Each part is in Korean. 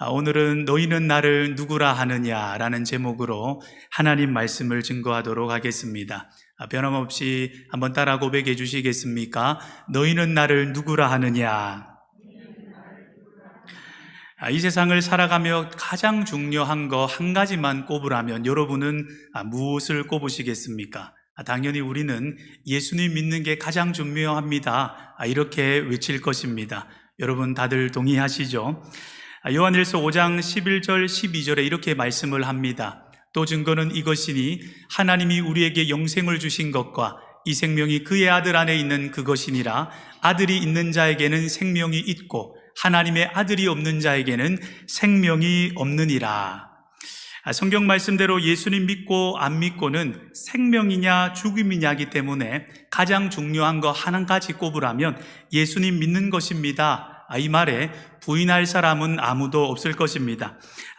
오늘은 너희는 나를 누구라 하느냐라는 제목으로 하나님 말씀을 증거하도록 하겠습니다. 변함없이 한번 따라 고백해 주시겠습니까? 너희는 나를 누구라 하느냐? 이 세상을 살아가며 가장 중요한 거 한 가지만 꼽으라면 여러분은 무엇을 꼽으시겠습니까? 당연히 우리는 예수님 믿는 게 가장 중요합니다. 이렇게 외칠 것입니다. 여러분 다들 동의하시죠? 요한일서 5장 11절 12절에 이렇게 말씀을 합니다. 또 증거는 이것이니 하나님이 우리에게 영생을 주신 것과 이 생명이 그의 아들 안에 있는 그것이니라. 아들이 있는 자에게는 생명이 있고 하나님의 아들이 없는 자에게는 생명이 없느니라. 성경 말씀대로 예수님 믿고 안 믿고는 생명이냐 죽음이냐기 때문에 가장 중요한 거 한 가지 꼽으라면 예수님 믿는 것입니다. 이 말에 부인할 사람은 아무도 없을 것입니다.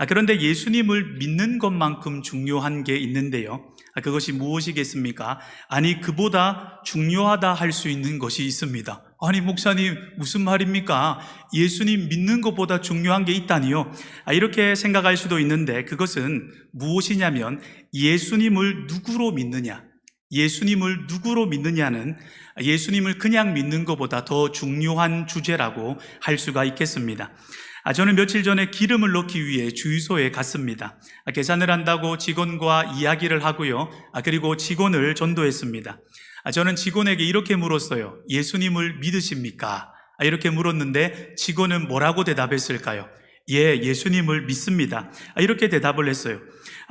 그런데 예수님을 믿는 것만큼 중요한 게 있는데요. 그것이 무엇이겠습니까? 아니, 그보다 중요하다 할 수 있는 것이 있습니다. 아니, 목사님, 무슨 말입니까? 예수님 믿는 것보다 중요한 게 있다니요? 이렇게 생각할 수도 있는데 그것은 무엇이냐면 예수님을 누구로 믿느냐? 예수님을 누구로 믿느냐는 예수님을 그냥 믿는 것보다 더 중요한 주제라고 할 수가 있겠습니다. 저는 며칠 전에 기름을 넣기 위해 주유소에 갔습니다. 계산을 한다고 직원과 이야기를 하고요. 그리고 직원을 전도했습니다. 저는 직원에게 이렇게 물었어요. 예수님을 믿으십니까? 이렇게 물었는데 직원은 뭐라고 대답했을까요? 예, 예수님을 믿습니다. 이렇게 대답을 했어요.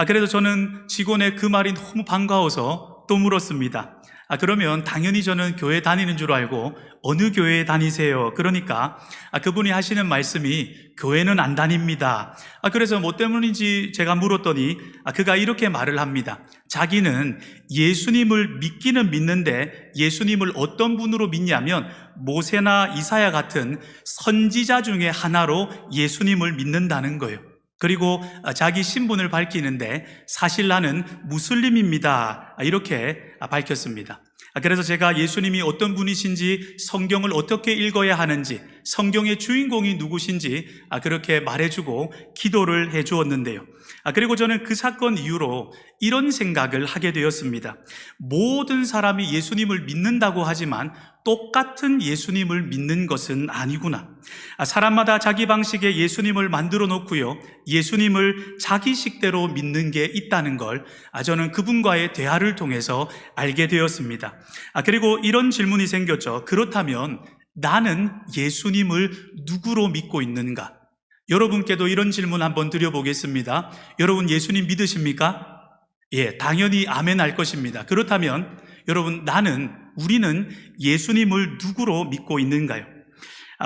그래서 저는 직원의 그 말이 너무 반가워서 또 물었습니다. 그러면 당연히 저는 교회 다니는 줄 알고 어느 교회에 다니세요? 그러니까 그분이 하시는 말씀이 교회는 안 다닙니다. 그래서 뭐 때문인지 제가 물었더니 그가 이렇게 말을 합니다. 자기는 예수님을 믿기는 믿는데 예수님을 어떤 분으로 믿냐면 모세나 이사야 같은 선지자 중에 하나로 예수님을 믿는다는 거예요. 그리고 자기 신분을 밝히는데 사실 나는 무슬림입니다. 이렇게 밝혔습니다. 그래서 제가 예수님이 어떤 분이신지 성경을 어떻게 읽어야 하는지 성경의 주인공이 누구신지 그렇게 말해주고 기도를 해주었는데요. 그리고 저는 그 사건 이후로 이런 생각을 하게 되었습니다. 모든 사람이 예수님을 믿는다고 하지만 똑같은 예수님을 믿는 것은 아니구나. 사람마다 자기 방식의 예수님을 만들어 놓고요. 예수님을 자기 식대로 믿는 게 있다는 걸 저는 그분과의 대화를 통해서 알게 되었습니다. 그리고 이런 질문이 생겼죠. 그렇다면 나는 예수님을 누구로 믿고 있는가? 여러분께도 이런 질문 한번 드려보겠습니다. 여러분 예수님 믿으십니까? 예, 당연히 아멘 할 것입니다. 그렇다면 여러분 우리는 예수님을 누구로 믿고 있는가요?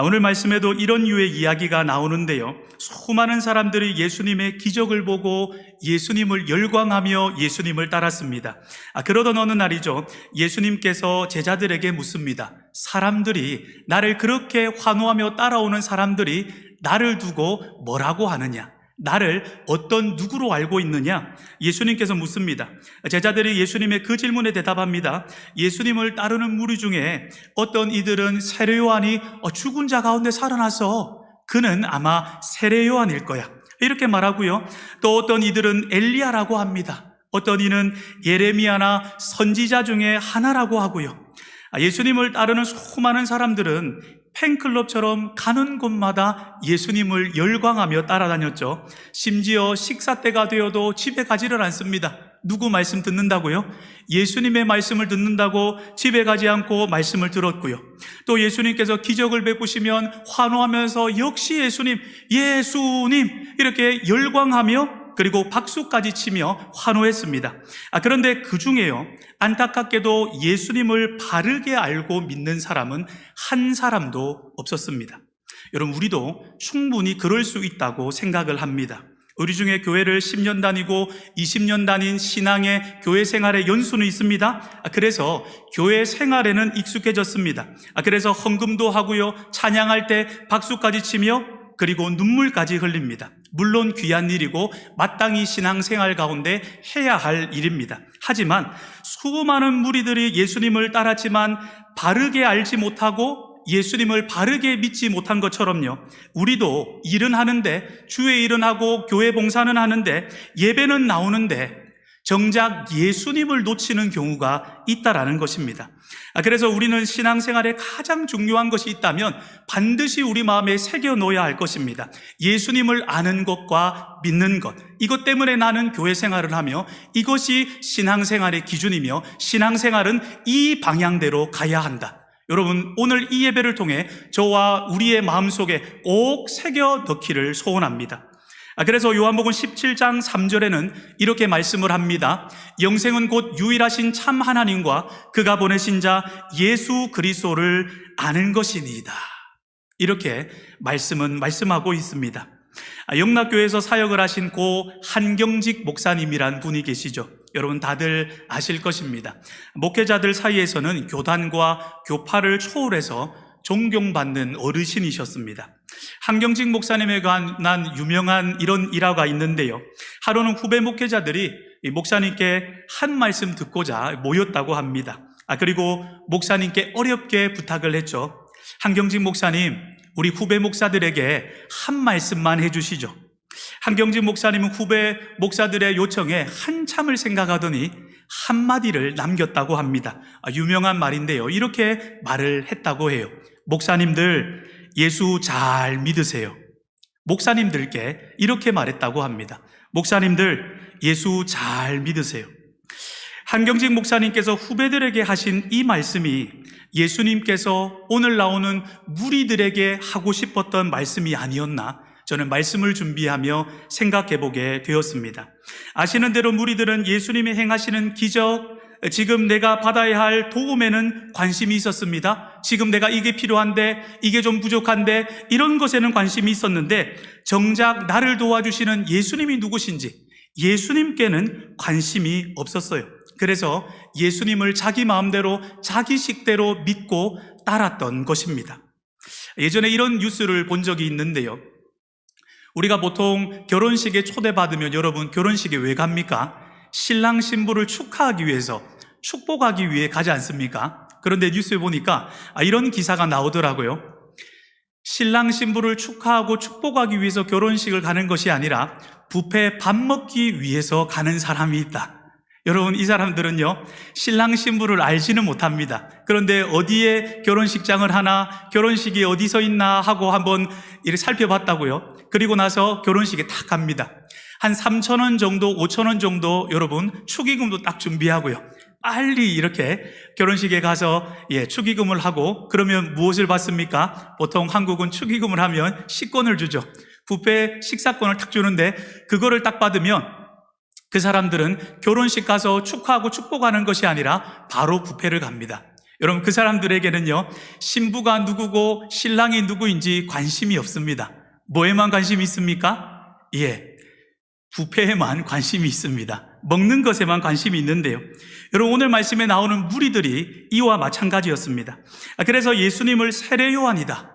오늘 말씀에도 이런 유의 이야기가 나오는데요. 수많은 사람들이 예수님의 기적을 보고 예수님을 열광하며 예수님을 따랐습니다. 그러던 어느 날이죠. 예수님께서 제자들에게 묻습니다. 사람들이 나를 그렇게 환호하며 따라오는 사람들이 나를 두고 뭐라고 하느냐? 나를 어떤 누구로 알고 있느냐? 예수님께서 묻습니다. 제자들이 예수님의 그 질문에 대답합니다. 예수님을 따르는 무리 중에 어떤 이들은 세례 요한이 죽은 자 가운데 살아나서 그는 아마 세례 요한일 거야. 이렇게 말하고요. 또 어떤 이들은 엘리야라고 합니다. 어떤 이는 예레미야나 선지자 중에 하나라고 하고요. 예수님을 따르는 수많은 사람들은 팬클럽처럼 가는 곳마다 예수님을 열광하며 따라다녔죠. 심지어 식사 때가 되어도 집에 가지를 않습니다. 누구 말씀 듣는다고요? 예수님의 말씀을 듣는다고 집에 가지 않고 말씀을 들었고요. 또 예수님께서 기적을 베푸시면 환호하면서 역시 예수님 이렇게 열광하며 그리고 박수까지 치며 환호했습니다. 그런데 그 중에요, 안타깝게도 예수님을 바르게 알고 믿는 사람은 한 사람도 없었습니다. 여러분, 우리도 충분히 그럴 수 있다고 생각을 합니다. 우리 중에 교회를 10년 다니고 20년 다닌 신앙의 교회 생활의 연수는 있습니다. 그래서 교회 생활에는 익숙해졌습니다. 그래서 헌금도 하고요, 찬양할 때 박수까지 치며 그리고 눈물까지 흘립니다. 물론 귀한 일이고 마땅히 신앙생활 가운데 해야 할 일입니다. 하지만 수많은 무리들이 예수님을 따랐지만 바르게 알지 못하고 예수님을 바르게 믿지 못한 것처럼요, 우리도 일은 하는데, 주의 일은 하고 교회 봉사는 하는데, 예배는 나오는데 정작 예수님을 놓치는 경우가 있다라는 것입니다. 그래서 우리는 신앙생활에 가장 중요한 것이 있다면 반드시 우리 마음에 새겨 놓아야 할 것입니다. 예수님을 아는 것과 믿는 것, 이것 때문에 나는 교회 생활을 하며 이것이 신앙생활의 기준이며 신앙생활은 이 방향대로 가야 한다. 여러분, 오늘 이 예배를 통해 저와 우리의 마음속에 꼭 새겨 넣기를 소원합니다. 그래서 요한복음 17장 3절에는 이렇게 말씀을 합니다. 영생은 곧 유일하신 참 하나님과 그가 보내신 자 예수 그리스도를 아는 것이니이다. 이렇게 말씀하고 있습니다. 영락교회에서 사역을 하신 고 한경직 목사님이란 분이 계시죠. 여러분 다들 아실 것입니다. 목회자들 사이에서는 교단과 교파를 초월해서 존경받는 어르신이셨습니다. 한경직 목사님에 관한 유명한 이런 일화가 있는데요. 하루는 후배 목회자들이 목사님께 한 말씀 듣고자 모였다고 합니다. 그리고 목사님께 어렵게 부탁을 했죠. 한경직 목사님, 우리 후배 목사들에게 한 말씀만 해주시죠. 한경직 목사님은 후배 목사들의 요청에 한참을 생각하더니 한마디를 남겼다고 합니다. 유명한 말인데요. 이렇게 말을 했다고 해요. 목사님들, 예수 잘 믿으세요. 목사님들께 이렇게 말했다고 합니다. 목사님들, 예수 잘 믿으세요. 한경직 목사님께서 후배들에게 하신 이 말씀이 예수님께서 오늘 나오는 무리들에게 하고 싶었던 말씀이 아니었나, 저는 말씀을 준비하며 생각해 보게 되었습니다. 아시는 대로 무리들은 예수님이 행하시는 기적, 지금 내가 받아야 할 도움에는 관심이 있었습니다. 지금 내가 이게 필요한데, 이게 좀 부족한데, 이런 것에는 관심이 있었는데 정작 나를 도와주시는 예수님이 누구신지 예수님께는 관심이 없었어요. 그래서 예수님을 자기 마음대로 자기 식대로 믿고 따랐던 것입니다. 예전에 이런 뉴스를 본 적이 있는데요. 우리가 보통 결혼식에 초대받으면 여러분 결혼식에 왜 갑니까? 신랑 신부를 축하하기 위해서, 축복하기 위해 가지 않습니까? 그런데 뉴스에 보니까 이런 기사가 나오더라고요. 신랑 신부를 축하하고 축복하기 위해서 결혼식을 가는 것이 아니라 뷔페 밥 먹기 위해서 가는 사람이 있다. 여러분, 이 사람들은요, 신랑 신부를 알지는 못합니다. 그런데 어디에 결혼식장을 하나, 결혼식이 어디서 있나 하고 한번 이렇게 살펴봤다고요. 그리고 나서 결혼식에 딱 갑니다. 한 3,000원 정도, 5,000원 정도 여러분 축의금도 딱 준비하고요. 빨리 이렇게 결혼식에 가서 축의금을 하고, 그러면 무엇을 받습니까? 보통 한국은 축의금을 하면 식권을 주죠. 뷔페 식사권을 딱 주는데 그거를 딱 받으면 그 사람들은 결혼식 가서 축하하고 축복하는 것이 아니라 바로 뷔페를 갑니다. 여러분, 그 사람들에게는요, 신부가 누구고 신랑이 누구인지 관심이 없습니다. 뭐에만 관심이 있습니까? 뷔페에만 관심이 있습니다. 먹는 것에만 관심이 있는데요. 여러분, 오늘 말씀에 나오는 무리들이 이와 마찬가지였습니다. 그래서 예수님을 세례 요한이다,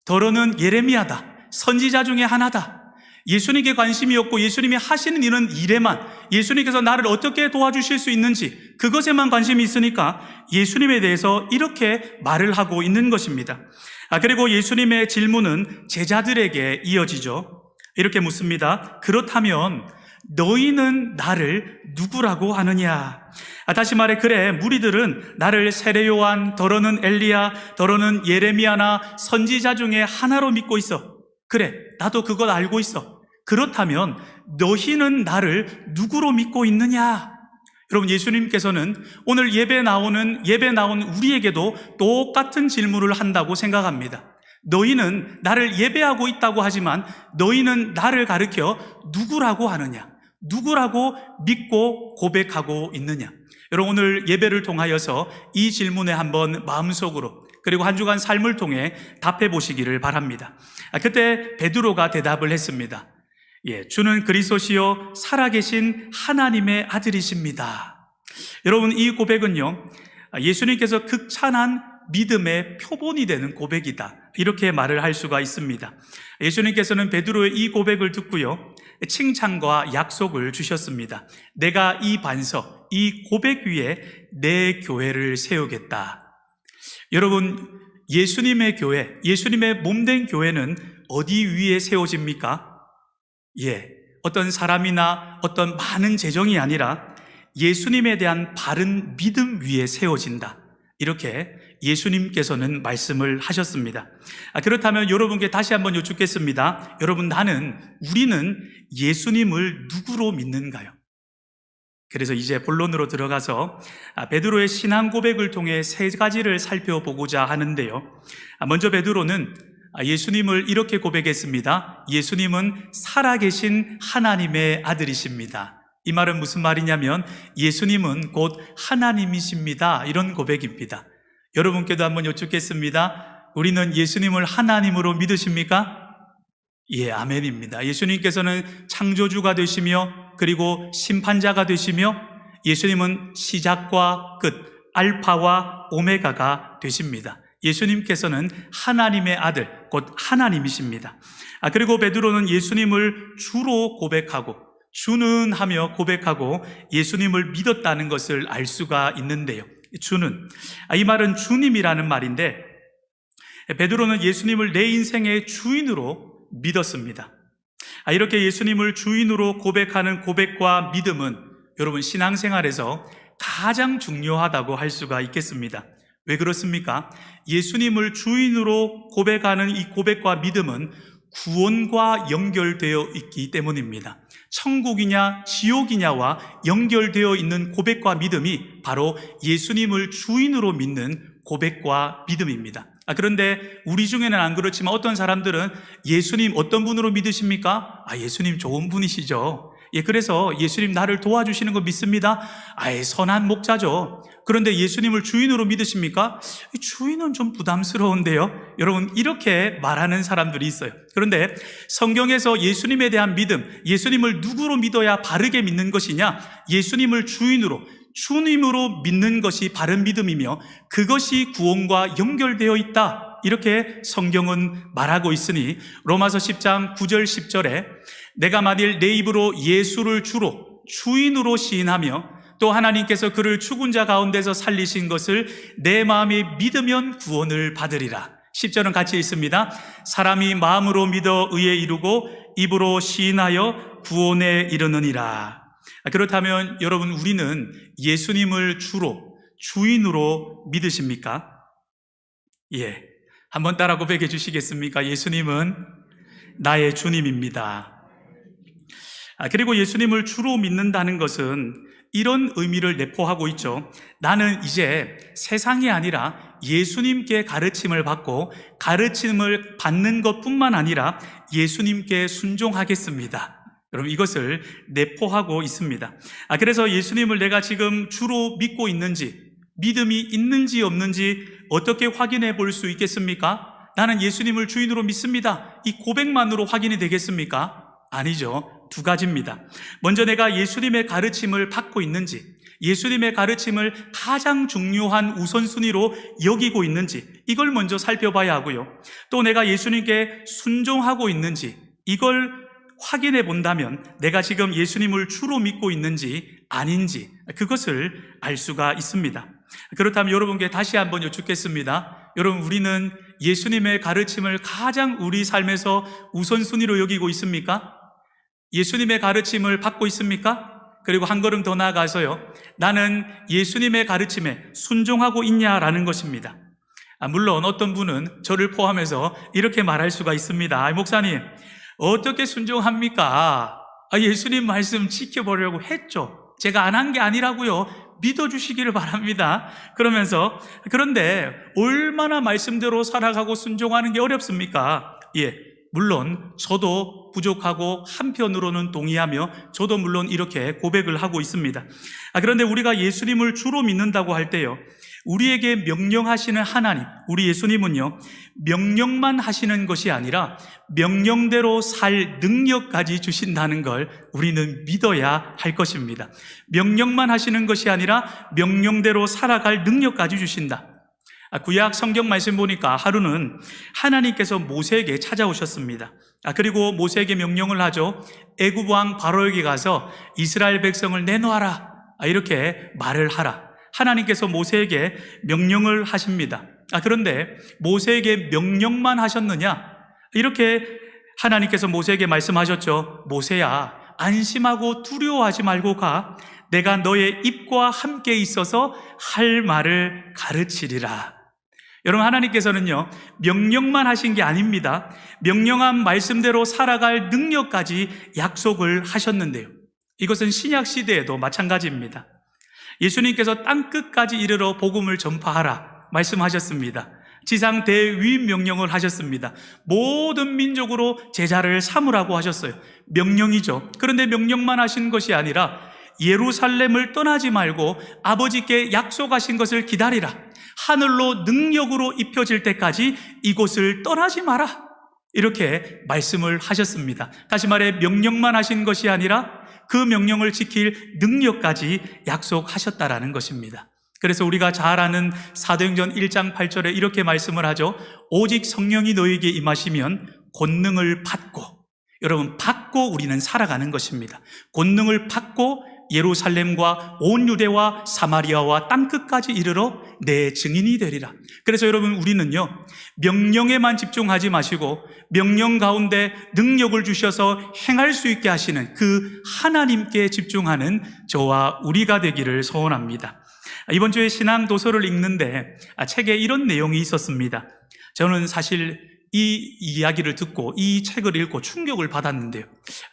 더러는 예레미야다, 선지자 중에 하나다, 예수님께 관심이 없고 예수님이 하시는 일에만, 예수님께서 나를 어떻게 도와주실 수 있는지 그것에만 관심이 있으니까 예수님에 대해서 이렇게 말을 하고 있는 것입니다. 그리고 예수님의 질문은 제자들에게 이어지죠. 이렇게 묻습니다. 그렇다면 너희는 나를 누구라고 하느냐? 다시 말해, 그래, 무리들은 나를 세례 요한, 더러는 엘리야, 더러는 예레미야나 선지자 중에 하나로 믿고 있어. 그래, 나도 그것 알고 있어. 그렇다면 너희는 나를 누구로 믿고 있느냐? 여러분, 예수님께서는 오늘 예배 나온 우리에게도 똑같은 질문을 한다고 생각합니다. 너희는 나를 예배하고 있다고 하지만 너희는 나를 가리켜 누구라고 하느냐? 누구라고 믿고 고백하고 있느냐? 여러분, 오늘 예배를 통하여서 이 질문에 한번 마음속으로, 그리고 한 주간 삶을 통해 답해 보시기를 바랍니다. 그때 베드로가 대답을 했습니다. 주는 그리스도시요 살아계신 하나님의 아들이십니다. 여러분, 이 고백은요, 예수님께서 극찬한 믿음의 표본이 되는 고백이다, 이렇게 말을 할 수가 있습니다. 예수님께서는 베드로의 이 고백을 듣고요, 칭찬과 약속을 주셨습니다. 내가 이 반석, 이 고백 위에 내 교회를 세우겠다. 여러분, 예수님의 교회, 예수님의 몸된 교회는 어디 위에 세워집니까? 어떤 사람이나 어떤 많은 재정이 아니라 예수님에 대한 바른 믿음 위에 세워진다. 이렇게 예수님께서는 말씀을 하셨습니다. 그렇다면 여러분께 다시 한번 여쭙겠습니다. 여러분, 우리는 예수님을 누구로 믿는가요? 그래서 이제 본론으로 들어가서 베드로의 신앙 고백을 통해 세 가지를 살펴보고자 하는데요. 먼저 베드로는 예수님을 이렇게 고백했습니다. 예수님은 살아계신 하나님의 아들이십니다. 이 말은 무슨 말이냐면 예수님은 곧 하나님이십니다. 이런 고백입니다. 여러분께도 한번 여쭙겠습니다. 우리는 예수님을 하나님으로 믿으십니까? 아멘입니다. 예수님께서는 창조주가 되시며 그리고 심판자가 되시며 예수님은 시작과 끝, 알파와 오메가가 되십니다. 예수님께서는 하나님의 아들, 곧 하나님이십니다. 그리고 베드로는 예수님을 주로 고백하고 주는 하며 고백하고 예수님을 믿었다는 것을 알 수가 있는데요. 주는, 이 말은 주님이라는 말인데 베드로는 예수님을 내 인생의 주인으로 믿었습니다. 이렇게 예수님을 주인으로 고백하는 고백과 믿음은 여러분 신앙생활에서 가장 중요하다고 할 수가 있겠습니다. 왜 그렇습니까? 예수님을 주인으로 고백하는 이 고백과 믿음은 구원과 연결되어 있기 때문입니다. 천국이냐 지옥이냐와 연결되어 있는 고백과 믿음이 바로 예수님을 주인으로 믿는 고백과 믿음입니다. 그런데 우리 중에는 안 그렇지만 어떤 사람들은 예수님 어떤 분으로 믿으십니까? 예수님 좋은 분이시죠. 그래서 예수님 나를 도와주시는 거 믿습니다. 선한 목자죠. 그런데 예수님을 주인으로 믿으십니까? 주인은 좀 부담스러운데요. 여러분, 이렇게 말하는 사람들이 있어요. 그런데 성경에서 예수님에 대한 믿음, 예수님을 누구로 믿어야 바르게 믿는 것이냐? 예수님을 주님으로 믿는 것이 바른 믿음이며 그것이 구원과 연결되어 있다. 이렇게 성경은 말하고 있으니 로마서 10장 9절 10절에 내가 만일 내 입으로 예수를 주인으로 시인하며 또 하나님께서 그를 죽은 자 가운데서 살리신 것을 내 마음에 믿으면 구원을 받으리라. 10절은 같이 있습니다. 사람이 마음으로 믿어 의에 이르고 입으로 시인하여 구원에 이르느니라. 그렇다면 여러분, 우리는 예수님을 주인으로 믿으십니까? 한번 따라 고백해 주시겠습니까? 예수님은 나의 주님입니다. 그리고 예수님을 주로 믿는다는 것은 이런 의미를 내포하고 있죠. 나는 이제 세상이 아니라 예수님께 가르침을 받고 가르침을 받는 것뿐만 아니라 예수님께 순종하겠습니다. 여러분, 이것을 내포하고 있습니다. 그래서 예수님을 내가 지금 주로 믿고 있는지, 믿음이 있는지 없는지 어떻게 확인해 볼 수 있겠습니까? 나는 예수님을 주인으로 믿습니다. 이 고백만으로 확인이 되겠습니까? 아니죠. 두 가지입니다. 먼저 내가 예수님의 가르침을 받고 있는지, 예수님의 가르침을 가장 중요한 우선순위로 여기고 있는지 이걸 먼저 살펴봐야 하고요. 또 내가 예수님께 순종하고 있는지 이걸 확인해 본다면 내가 지금 예수님을 주로 믿고 있는지 아닌지 그것을 알 수가 있습니다. 그렇다면 여러분께 다시 한번 여쭙겠습니다. 여러분, 우리는 예수님의 가르침을 가장 우리 삶에서 우선순위로 여기고 있습니까? 예수님의 가르침을 받고 있습니까? 그리고 한 걸음 더 나아가서요, 나는 예수님의 가르침에 순종하고 있냐라는 것입니다. 물론 어떤 분은 저를 포함해서 이렇게 말할 수가 있습니다. 목사님, 어떻게 순종합니까? 예수님 말씀 지켜보려고 했죠. 제가 안 한 게 아니라고요. 믿어주시기를 바랍니다. 그런데 얼마나 말씀대로 살아가고 순종하는 게 어렵습니까? 물론 저도 부족하고 한편으로는 동의하며 저도 물론 이렇게 고백을 하고 있습니다. 그런데 우리가 예수님을 주로 믿는다고 할 때요, 우리에게 명령하시는 하나님, 우리 예수님은요, 명령만 하시는 것이 아니라 명령대로 살 능력까지 주신다는 걸 우리는 믿어야 할 것입니다. 명령만 하시는 것이 아니라 명령대로 살아갈 능력까지 주신다. 구약 성경 말씀 보니까 하루는 하나님께서 모세에게 찾아오셨습니다. 그리고 모세에게 명령을 하죠. 애굽 왕 바로에게 가서 이스라엘 백성을 내놓아라, 이렇게 말을 하라. 하나님께서 모세에게 명령을 하십니다. 그런데 모세에게 명령만 하셨느냐? 이렇게 하나님께서 모세에게 말씀하셨죠. 모세야, 안심하고 두려워하지 말고 가. 내가 너의 입과 함께 있어서 할 말을 가르치리라. 여러분, 하나님께서는요, 명령만 하신 게 아닙니다. 명령한 말씀대로 살아갈 능력까지 약속을 하셨는데요. 이것은 신약 시대에도 마찬가지입니다. 예수님께서 땅끝까지 이르러 복음을 전파하라 말씀하셨습니다. 지상 대위임 명령을 하셨습니다. 모든 민족으로 제자를 삼으라고 하셨어요. 명령이죠. 그런데 명령만 하신 것이 아니라 예루살렘을 떠나지 말고 아버지께 약속하신 것을 기다리라. 하늘로 능력으로 입혀질 때까지 이곳을 떠나지 마라. 이렇게 말씀을 하셨습니다. 다시 말해 명령만 하신 것이 아니라 그 명령을 지킬 능력까지 약속하셨다라는 것입니다. 그래서 우리가 잘 아는 사도행전 1장 8절에 이렇게 말씀을 하죠. 오직 성령이 너에게 임하시면 권능을 받고, 여러분, 받고 우리는 살아가는 것입니다. 권능을 받고 예루살렘과 온 유대와 사마리아와 땅끝까지 이르러 내 증인이 되리라. 그래서 여러분, 우리는요, 명령에만 집중하지 마시고 명령 가운데 능력을 주셔서 행할 수 있게 하시는 그 하나님께 집중하는 저와 우리가 되기를 소원합니다. 이번 주에 신앙 도서를 읽는데 책에 이런 내용이 있었습니다. 저는 사실 이 이야기를 듣고 이 책을 읽고 충격을 받았는데요.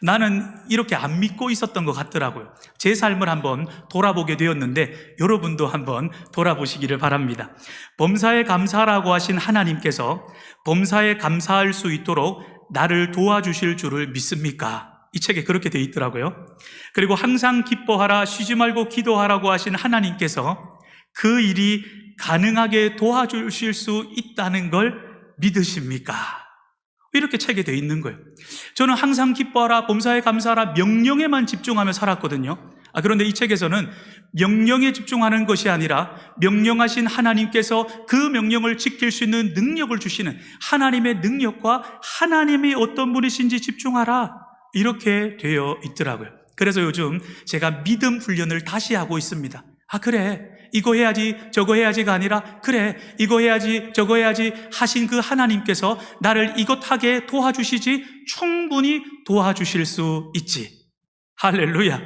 나는 이렇게 안 믿고 있었던 것 같더라고요. 제 삶을 한번 돌아보게 되었는데 여러분도 한번 돌아보시기를 바랍니다. 범사에 감사하라고 하신 하나님께서 범사에 감사할 수 있도록 나를 도와주실 줄을 믿습니까? 이 책에 그렇게 되어 있더라고요. 그리고 항상 기뻐하라, 쉬지 말고 기도하라고 하신 하나님께서 그 일이 가능하게 도와주실 수 있다는 걸 믿으십니까? 이렇게 책에 되어 있는 거예요. 저는 항상 기뻐하라, 범사에 감사하라, 명령에만 집중하며 살았거든요. 그런데 이 책에서는 명령에 집중하는 것이 아니라 명령하신 하나님께서 그 명령을 지킬 수 있는 능력을 주시는 하나님의 능력과 하나님이 어떤 분이신지 집중하라, 이렇게 되어 있더라고요. 그래서 요즘 제가 믿음 훈련을 다시 하고 있습니다. 그래, 이거 해야지 저거 해야지가 아니라 그래, 이거 해야지 저거 해야지 하신 그 하나님께서 나를 이것하게 도와주시지, 충분히 도와주실 수 있지. 할렐루야.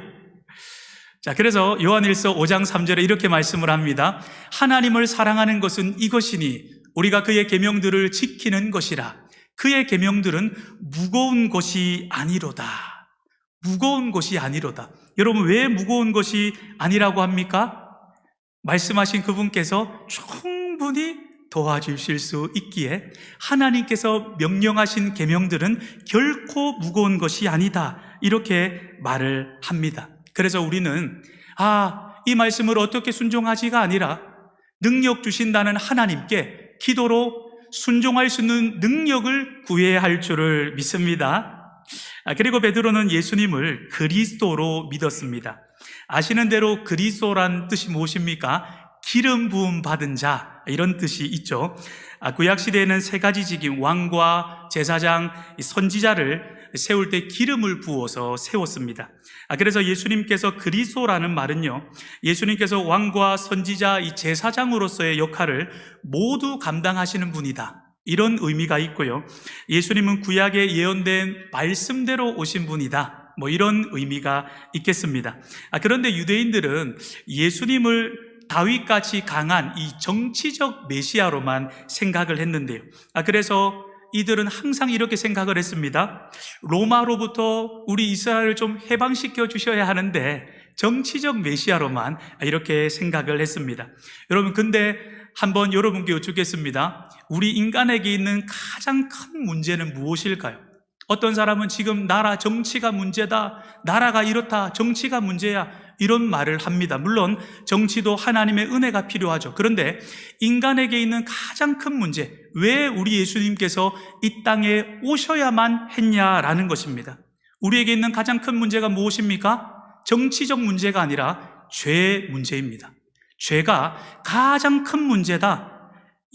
자, 그래서 요한일서 5장 3절에 이렇게 말씀을 합니다. 하나님을 사랑하는 것은 이것이니 우리가 그의 계명들을 지키는 것이라. 그의 계명들은 무거운 것이 아니로다. 무거운 것이 아니로다. 여러분, 왜 무거운 것이 아니라고 합니까? 말씀하신 그분께서 충분히 도와주실 수 있기에 하나님께서 명령하신 계명들은 결코 무거운 것이 아니다, 이렇게 말을 합니다. 그래서 우리는 이 말씀을 어떻게 순종하지가 아니라 능력 주신다는 하나님께 기도로 순종할 수 있는 능력을 구해야 할 줄을 믿습니다. 그리고 베드로는 예수님을 그리스도로 믿었습니다. 아시는 대로 그리스도란 뜻이 무엇입니까? 기름 부음 받은 자, 이런 뜻이 있죠. 구약시대에는 세 가지 직임, 왕과 제사장, 선지자를 세울 때 기름을 부어서 세웠습니다. 그래서 예수님께서 그리스도라는 말은요, 예수님께서 왕과 선지자, 이 제사장으로서의 역할을 모두 감당하시는 분이다, 이런 의미가 있고요. 예수님은 구약에 예언된 말씀대로 오신 분이다, 이런 의미가 있겠습니다. 그런데 유대인들은 예수님을 다윗같이 강한 이 정치적 메시아로만 생각을 했는데요. 그래서 이들은 항상 이렇게 생각을 했습니다. 로마로부터 우리 이스라엘을 좀 해방시켜 주셔야 하는데 정치적 메시아로만 이렇게 생각을 했습니다. 여러분, 근데 한번 여러분께 여쭙겠습니다. 우리 인간에게 있는 가장 큰 문제는 무엇일까요? 어떤 사람은 지금 나라 정치가 문제다, 나라가 이렇다, 정치가 문제야, 이런 말을 합니다. 물론 정치도 하나님의 은혜가 필요하죠. 그런데 인간에게 있는 가장 큰 문제, 왜 우리 예수님께서 이 땅에 오셔야만 했냐라는 것입니다. 우리에게 있는 가장 큰 문제가 무엇입니까? 정치적 문제가 아니라 죄의 문제입니다. 죄가 가장 큰 문제다,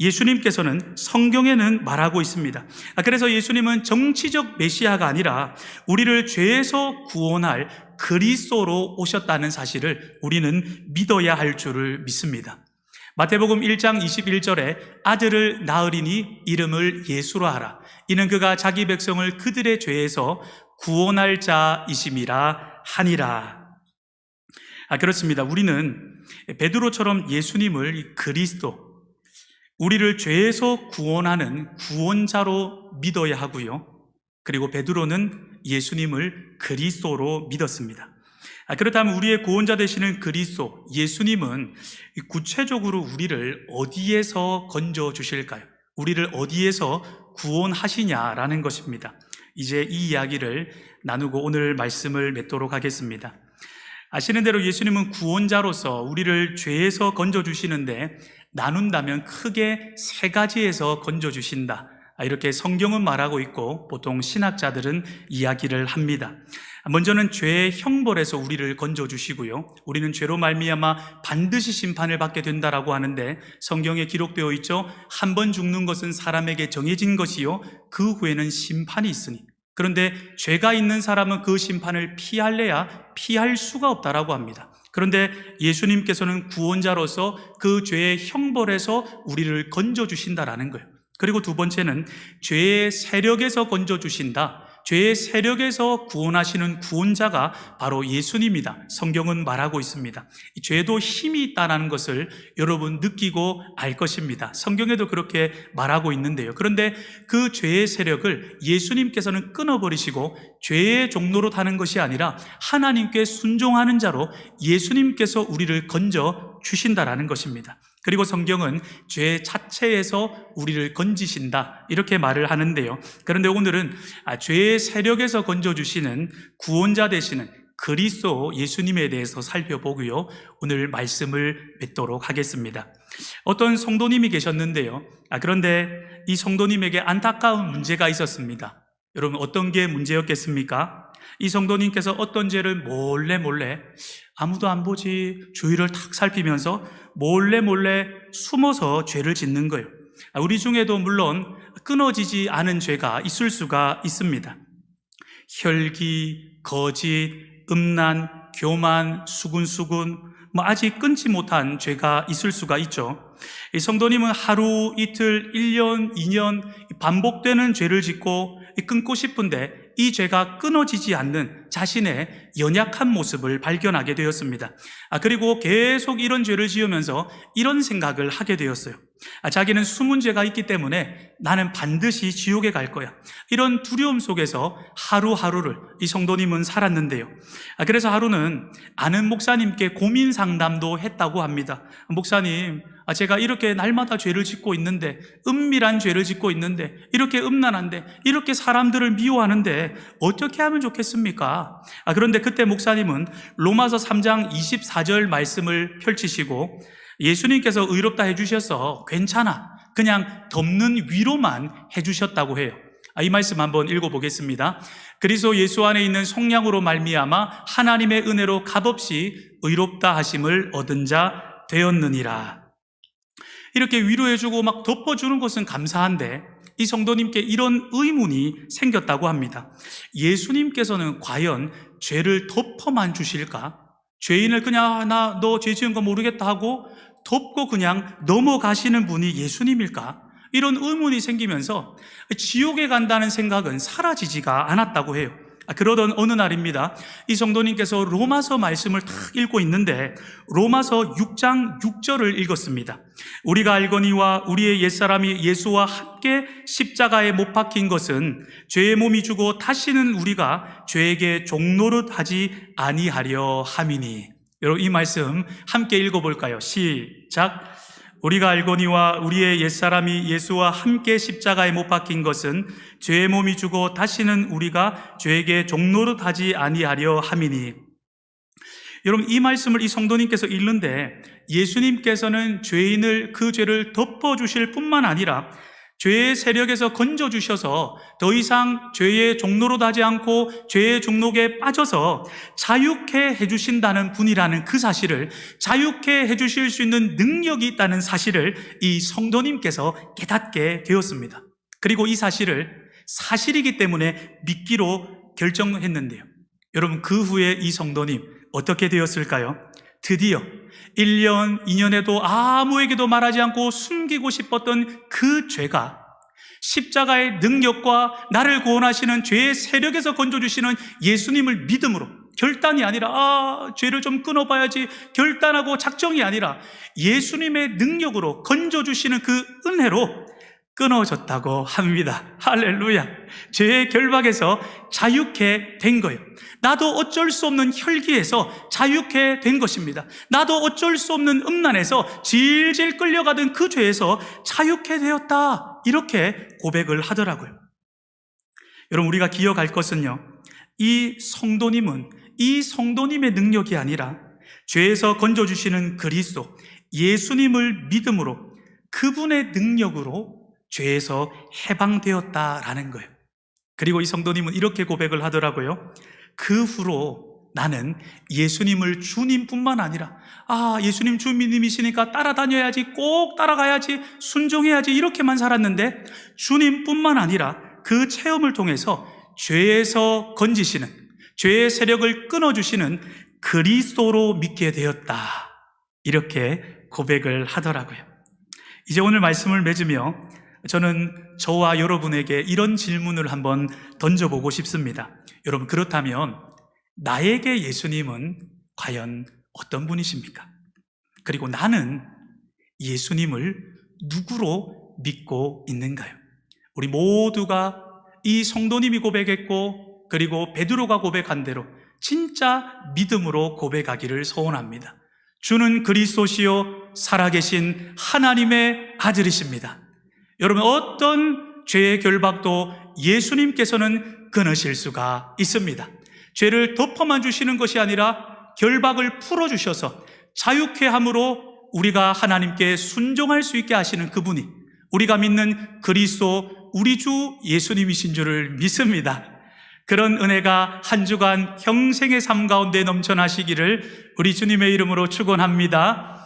예수님께서는 성경에는 말하고 있습니다. 그래서 예수님은 정치적 메시아가 아니라 우리를 죄에서 구원할 그리스도로 오셨다는 사실을 우리는 믿어야 할 줄을 믿습니다. 마태복음 1장 21절에 아들을 낳으리니 이름을 예수로 하라. 이는 그가 자기 백성을 그들의 죄에서 구원할 자이심이라 하니라. 그렇습니다. 우리는 베드로처럼 예수님을 그리스도, 우리를 죄에서 구원하는 구원자로 믿어야 하고요. 그리고 베드로는 예수님을 그리스도로 믿었습니다. 그렇다면 우리의 구원자 되시는 그리스도, 예수님은 구체적으로 우리를 어디에서 건져 주실까요? 우리를 어디에서 구원하시냐라는 것입니다. 이제 이 이야기를 나누고 오늘 말씀을 맺도록 하겠습니다. 아시는 대로 예수님은 구원자로서 우리를 죄에서 건져 주시는데 나눈다면 크게 세 가지에서 건져 주신다. 이렇게 성경은 말하고 있고 보통 신학자들은 이야기를 합니다. 먼저는 죄의 형벌에서 우리를 건져 주시고요. 우리는 죄로 말미암아 반드시 심판을 받게 된다라고 하는데 성경에 기록되어 있죠. 한 번 죽는 것은 사람에게 정해진 것이요 그 후에는 심판이 있으니. 그런데 죄가 있는 사람은 그 심판을 피할래야 피할 수가 없다라고 합니다. 그런데 예수님께서는 구원자로서 그 죄의 형벌에서 우리를 건져 주신다라는 거예요. 그리고 두 번째는 죄의 세력에서 건져 주신다. 죄의 세력에서 구원하시는 구원자가 바로 예수님이다. 성경은 말하고 있습니다. 죄도 힘이 있다는 것을 여러분 느끼고 알 것입니다. 성경에도 그렇게 말하고 있는데요. 그런데 그 죄의 세력을 예수님께서는 끊어버리시고 죄의 종로로 타는 것이 아니라 하나님께 순종하는 자로 예수님께서 우리를 건져 주신다라는 것입니다. 그리고 성경은 죄 자체에서 우리를 건지신다 이렇게 말을 하는데요. 그런데 오늘은 죄의 세력에서 건져주시는 구원자 되시는 그리스도 예수님에 대해서 살펴보고요. 오늘 말씀을 맺도록 하겠습니다. 어떤 성도님이 계셨는데요. 그런데 이 성도님에게 안타까운 문제가 있었습니다. 여러분 어떤 게 문제였겠습니까? 이 성도님께서 어떤 죄를 몰래 아무도 안 보지 주위를 탁 살피면서 몰래 숨어서 죄를 짓는 거예요. 우리 중에도 물론 끊어지지 않은 죄가 있을 수가 있습니다. 혈기, 거짓, 음란, 교만, 수군수군 아직 끊지 못한 죄가 있을 수가 있죠. 이 성도님은 하루, 이틀, 1년, 2년 반복되는 죄를 짓고 끊고 싶은데 이 죄가 끊어지지 않는 자신의 연약한 모습을 발견하게 되었습니다. 그리고 계속 이런 죄를 지으면서 이런 생각을 하게 되었어요. 자기는 숨은 죄가 있기 때문에 나는 반드시 지옥에 갈 거야. 이런 두려움 속에서 하루하루를 이 성도님은 살았는데요. 그래서 하루는 아는 목사님께 고민 상담도 했다고 합니다. 목사님, 제가 이렇게 날마다 죄를 짓고 있는데, 은밀한 죄를 짓고 있는데, 이렇게 음란한데, 이렇게 사람들을 미워하는데 어떻게 하면 좋겠습니까? 그런데 그때 목사님은 로마서 3장 24절 말씀을 펼치시고 예수님께서 의롭다 해주셔서 괜찮아, 그냥 덮는 위로만 해주셨다고 해요. 이 말씀 한번 읽어보겠습니다. 그리스도 예수 안에 있는 성령으로 말미암아 하나님의 은혜로 값없이 의롭다 하심을 얻은 자 되었느니라. 이렇게 위로해주고 막 덮어주는 것은 감사한데 이 성도님께 이런 의문이 생겼다고 합니다. 예수님께서는 과연 죄를 덮어만 주실까? 죄인을 그냥 너 죄 지은 거 모르겠다 하고 덮고 그냥 넘어가시는 분이 예수님일까? 이런 의문이 생기면서 지옥에 간다는 생각은 사라지지가 않았다고 해요. 그러던 어느 날입니다. 이 성도님께서 로마서 말씀을 탁 읽고 있는데 로마서 6장 6절을 읽었습니다. 우리가 알거니와 우리의 옛사람이 예수와 함께 십자가에 못 박힌 것은 죄의 몸이 주고 다시는 우리가 죄에게 종노릇 하지 아니하려 함이니. 여러분 이 말씀 함께 읽어볼까요? 시작. 우리가 알거니와 우리의 옛사람이 예수와 함께 십자가에 못 박힌 것은 죄의 몸이 주고 다시는 우리가 죄에게 종노릇 하지 아니하려 함이니. 여러분 이 말씀을 이 성도님께서 읽는데 예수님께서는 죄인을 그 죄를 덮어주실 뿐만 아니라 죄의 세력에서 건져주셔서 더 이상 죄의 종노릇 하지 않고 죄의 중독에 빠져서 자유케 해주신다는 분이라는 그 사실을, 자유케 해주실 수 있는 능력이 있다는 사실을 이 성도님께서 깨닫게 되었습니다. 그리고 이 사실을 사실이기 때문에 믿기로 결정했는데요. 여러분 그 후에 이 성도님 어떻게 되었을까요? 드디어 1년, 2년에도 아무에게도 말하지 않고 숨기고 싶었던 그 죄가 십자가의 능력과 나를 구원하시는 죄의 세력에서 건져주시는 예수님을 믿음으로, 결단이 아니라 죄를 좀 끊어봐야지 결단하고 작정이 아니라 예수님의 능력으로 건져주시는 그 은혜로 끊어졌다고 합니다. 할렐루야. 죄의 결박에서 자유케 된 거예요. 나도 어쩔 수 없는 혈기에서 자유케 된 것입니다. 나도 어쩔 수 없는 음란에서 질질 끌려가던 그 죄에서 자유케 되었다, 이렇게 고백을 하더라고요. 여러분, 우리가 기억할 것은요, 이 성도님은 이 성도님의 능력이 아니라 죄에서 건져주시는 그리스도 예수님을 믿음으로 그분의 능력으로 죄에서 해방되었다라는 거예요. 그리고 이 성도님은 이렇게 고백을 하더라고요. 그 후로 나는 예수님을 주님뿐만 아니라 예수님 주님이시니까 따라다녀야지, 꼭 따라가야지, 순종해야지, 이렇게만 살았는데 주님뿐만 아니라 그 체험을 통해서 죄에서 건지시는, 죄의 세력을 끊어주시는 그리스도로 믿게 되었다, 이렇게 고백을 하더라고요. 이제 오늘 말씀을 맺으며 저는 저와 여러분에게 이런 질문을 한번 던져보고 싶습니다. 여러분, 그렇다면 나에게 예수님은 과연 어떤 분이십니까? 그리고 나는 예수님을 누구로 믿고 있는가요? 우리 모두가 이 성도님이 고백했고, 그리고 베드로가 고백한 대로 진짜 믿음으로 고백하기를 소원합니다. 주는 그리스도시요 살아계신 하나님의 아들이십니다. 여러분, 어떤 죄의 결박도 예수님께서는 끊으실 수가 있습니다. 죄를 덮어만 주시는 것이 아니라 결박을 풀어주셔서 자유케 함으로 우리가 하나님께 순종할 수 있게 하시는 그분이 우리가 믿는 그리스도 우리 주 예수님이신 줄을 믿습니다. 그런 은혜가 한 주간 평생의 삶 가운데 넘쳐나시기를 우리 주님의 이름으로 축원합니다.